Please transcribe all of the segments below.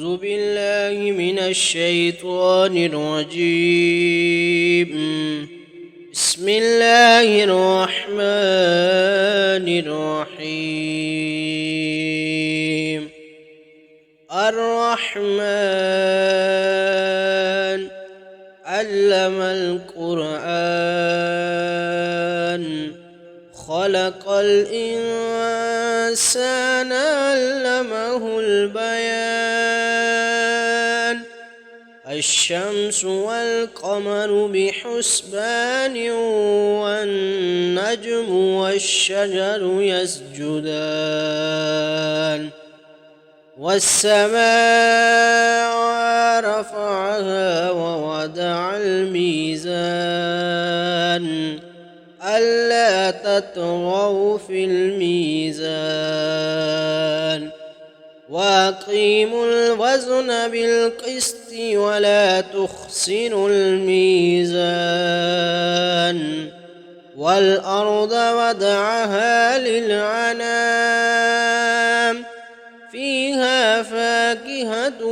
أعوذ بالله من الشيطان الرجيم. بسم الله الرحمن الرحيم. الرحمن علم القرآن خلق الإنسان علمه البيان. الشمس والقمر بحسبان والنجم والشجر يسجدان. والسماء رفعها ووضع الميزان ألا تطغوا في الميزان وأقيموا الوزن بالقسط ولا تخسروا الميزان. والأرض وضعها للعنام فيها فاكهة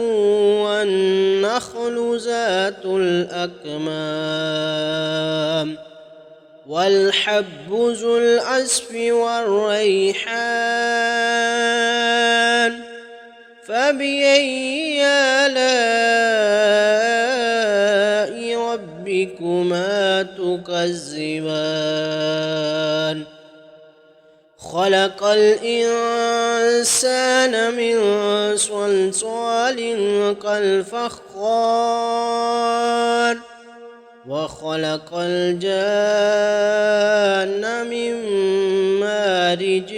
والنخل ذات الأكمام والحب ذو العصف والريحان. فبأي آلاء ربكما تكذبان؟ خلق الإنسان من صلصال كالفخار وخلق الجان من مارج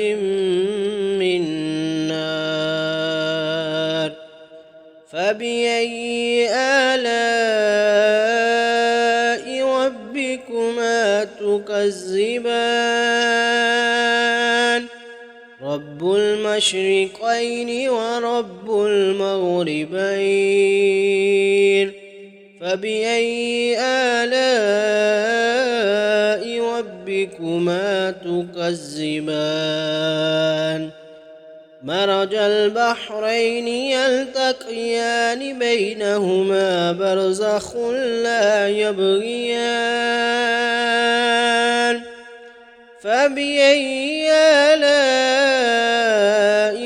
من نار. فبأي آلاء ربكما تكذبان؟ رب المشرقين ورب المغربين. فبأي آلاء ربكما تكذبان؟ مرج البحرين يلتقيان بينهما برزخ لا يبغيان. فبأي آلاء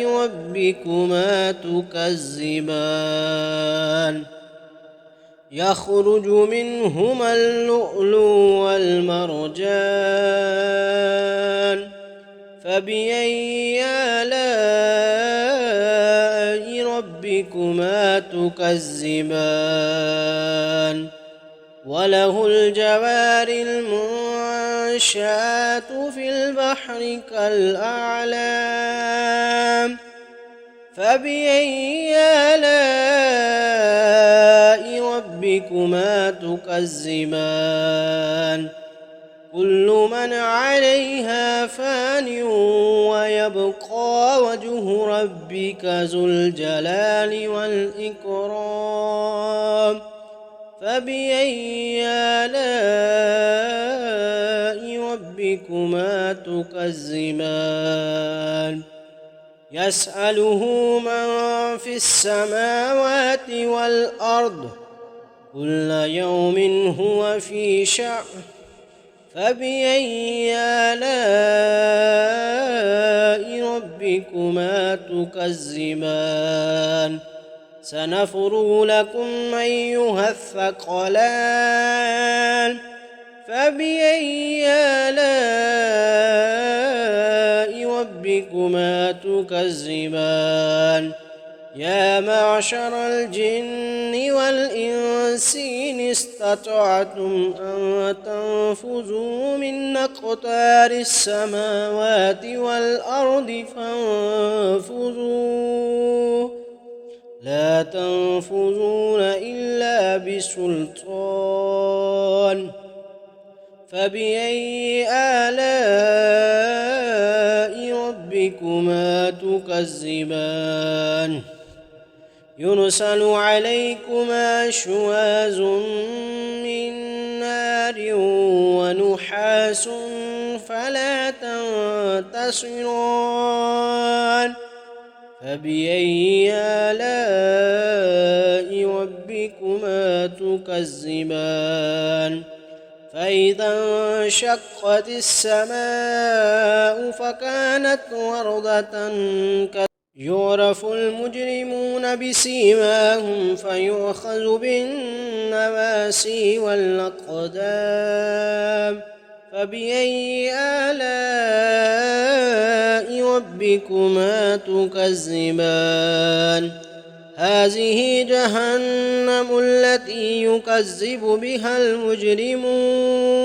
ربكما تكذبان؟ يخرج منهما اللؤلؤ والمرجان. فبأي آلاء ربكما تكذبان؟ وله الجوار المنشآت في البحر كالأعلام. فبأي آلاء ربكما تكذبان؟ كل من عليها فان ويبقى وجه ربك ذو الجلال والإكرام. فبأي آلاء ربكما تكذبان؟ يسأله من في السماوات والأرض كل يوم هو في شأن. فبأي آلاء ربكما تكذبان؟ سنفرغ لكم أيها الثقلان. فبأي آلاء ربكما تكذبان؟ يا معشر الجن والإنس إن استطعتم أن تنفذوا من أقطار السماوات والأرض فانفذوا لا تنفذون إلا بسلطان. فبأي آلاء ربكما تكذبان؟ يرسل عليكما شواظ من نار ونحاس فلا تنتصران. فبأي آلاء ربكما تكذبان فإذا انشقت السماء فكانت وردة يعرف المجرمون بسيماهم فيؤخذ بالنواسي والأقدام فبأي آلاء ربكما تكذبان هذه جهنم التي يكذب بها المجرمون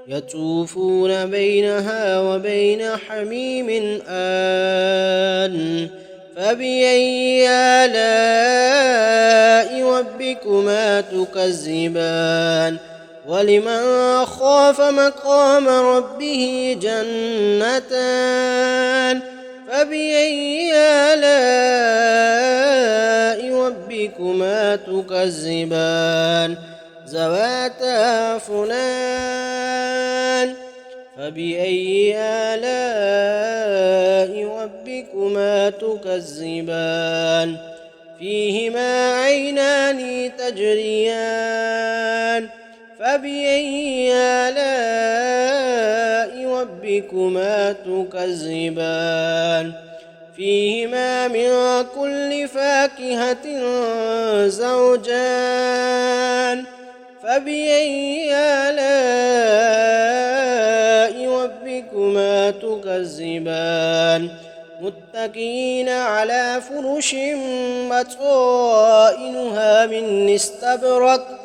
يطوفون بينها وبين حميم آن فبأي آلاء ربكما تكذبان ولمن خاف مقام ربه جنتان فبأي آلاء ربكما تكذبان ذواتا أفنان فبأي آلاء ربكما تكذبان فيهما عينان تجريان فبأي آلاء ربكما تكذبان فيهما من كل فاكهة زوجان فبأي آلاء ربكما تكذبان متكئين على فرش بطائنها من استبرق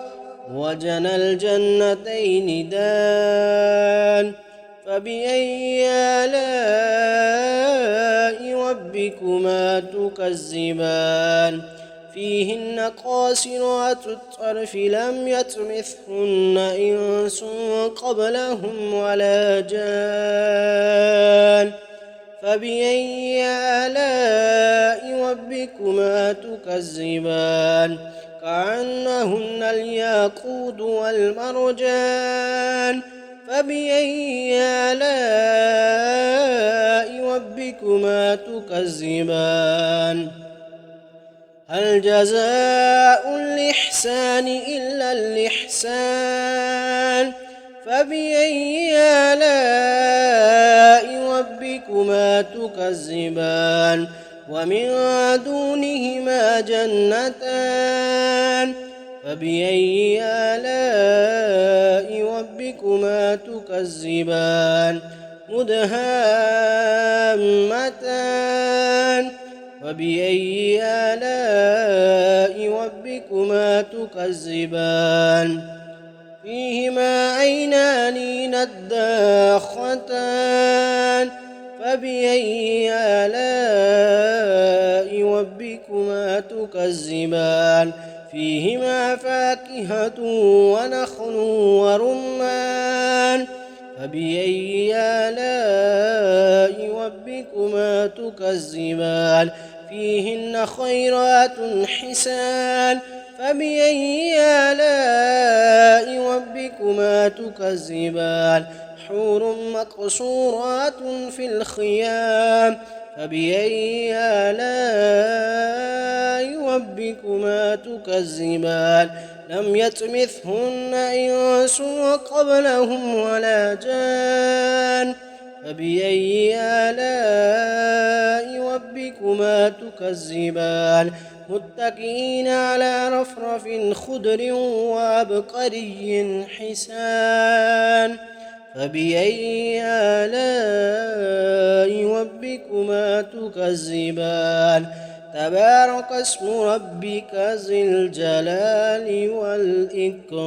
وجنى الجنتين دان فبأي آلاء ربكما تكذبان فيهن قاصرات الطرف لم يطمثهن إنس قبلهم ولا جان فبأي آلاء ربكما تكذبان كأنهن الياقوت والمرجان فبأي آلاء ربكما تكذبان هل جزاء الإحسان إلا الإحسان فبأي آلاء ربكما تكذبان ومن دونهما جنتان فبأي آلاء ربكما تكذبان مدهامتان فبأي آلاء ربكما تكذبان فيهما عينان نضاختان فبأي آلاء ربكما تكذبان فيهما فاكهة ونخل ورمان فبأي آلاء ربكما تكذبان فيهن خيرات حسان فبأي آلاء ربكما تكذبان حور مقصورات في الخيام فبأي آلاء ربكما تكذبان لم يطمثهن إنس قبلهم ولا جان فبأي آلاء ربكما تكذبان متكئين على رفرف خضر وعبقري حسان فبأي آلاء ربكما تكذبان تبارك اسم ربك ذي الجلال والإكرام.